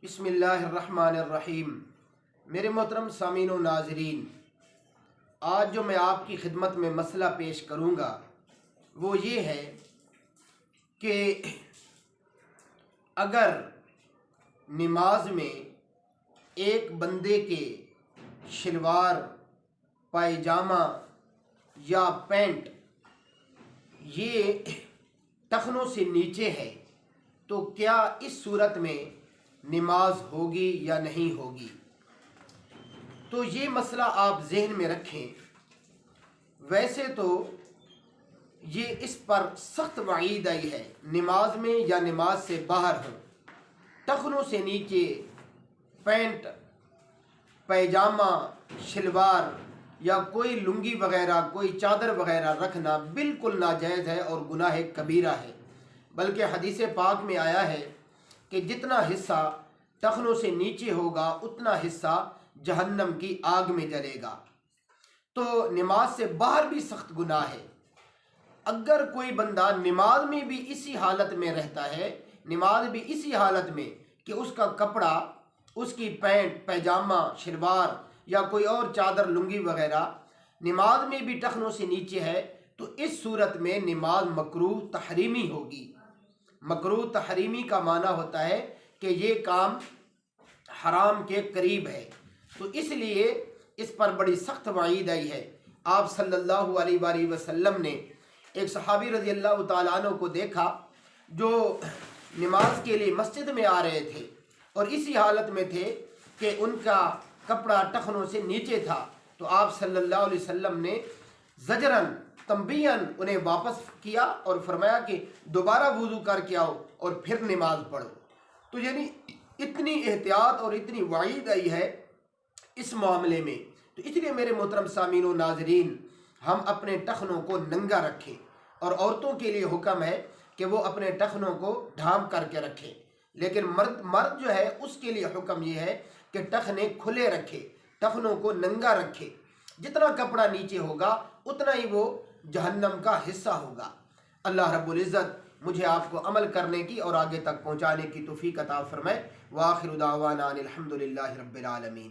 بسم اللہ الرحمن الرحیم۔ میرے محترم سامعین و ناظرین، آج جو میں آپ کی خدمت میں مسئلہ پیش کروں گا وہ یہ ہے کہ اگر نماز میں ایک بندے کے شلوار، پائجامہ یا پینٹ یہ ٹخنوں سے نیچے ہے تو کیا اس صورت میں نماز ہوگی یا نہیں ہوگی؟ تو یہ مسئلہ آپ ذہن میں رکھیں۔ ویسے تو یہ اس پر سخت وعید آئی ہے، نماز میں یا نماز سے باہر ہوں ٹخنوں سے نیچے پینٹ، پیجامہ، شلوار یا کوئی لنگی وغیرہ، کوئی چادر وغیرہ رکھنا بالکل ناجائز ہے اور گناہ کبیرہ ہے۔ بلکہ حدیث پاک میں آیا ہے کہ جتنا حصہ ٹخنوں سے نیچے ہوگا اتنا حصہ جہنم کی آگ میں جلے گا۔ تو نماز سے باہر بھی سخت گناہ ہے۔ اگر کوئی بندہ نماز میں بھی اسی حالت میں رہتا ہے، نماز بھی اسی حالت میں کہ اس کا کپڑا، اس کی پینٹ، پیجامہ، شلوار یا کوئی اور چادر، لنگی وغیرہ نماز میں بھی ٹخنوں سے نیچے ہے، تو اس صورت میں نماز مکروہ تحریمی ہوگی۔ مکروہ تحریمی کا معنی ہوتا ہے کہ یہ کام حرام کے قریب ہے، تو اس لیے اس پر بڑی سخت وعید آئی ہے۔ آپ صلی اللہ علیہ وآلہ وسلم نے ایک صحابی رضی اللہ تعالیٰ عنہ کو دیکھا جو نماز کے لیے مسجد میں آ رہے تھے اور اسی حالت میں تھے کہ ان کا کپڑا ٹخنوں سے نیچے تھا، تو آپ صلی اللہ علیہ وسلم نے زجرن تنبیہن انہیں واپس کیا اور فرمایا کہ دوبارہ وضو کر کے آؤ اور پھر نماز پڑھو۔ تو یعنی اتنی احتیاط اور اتنی وعید آئی ہے اس معاملے میں، تو اس لیے میرے محترم سامعین و ناظرین، ہم اپنے ٹخنوں کو ننگا رکھیں، اور عورتوں کے لیے حکم ہے کہ وہ اپنے ٹخنوں کو ڈھانپ کر کے رکھیں، لیکن مرد جو ہے اس کے لیے حکم یہ ہے کہ ٹخنے کھلے رکھے، ٹخنوں کو ننگا رکھے۔ جتنا کپڑا نیچے ہوگا اتنا ہی وہ جہنم کا حصہ ہوگا۔ اللہ رب العزت مجھے آپ کو عمل کرنے کی اور آگے تک پہنچانے کی توفیق عطا فرمائے۔ وآخر دعوانا ان الحمد للہ رب العالمین۔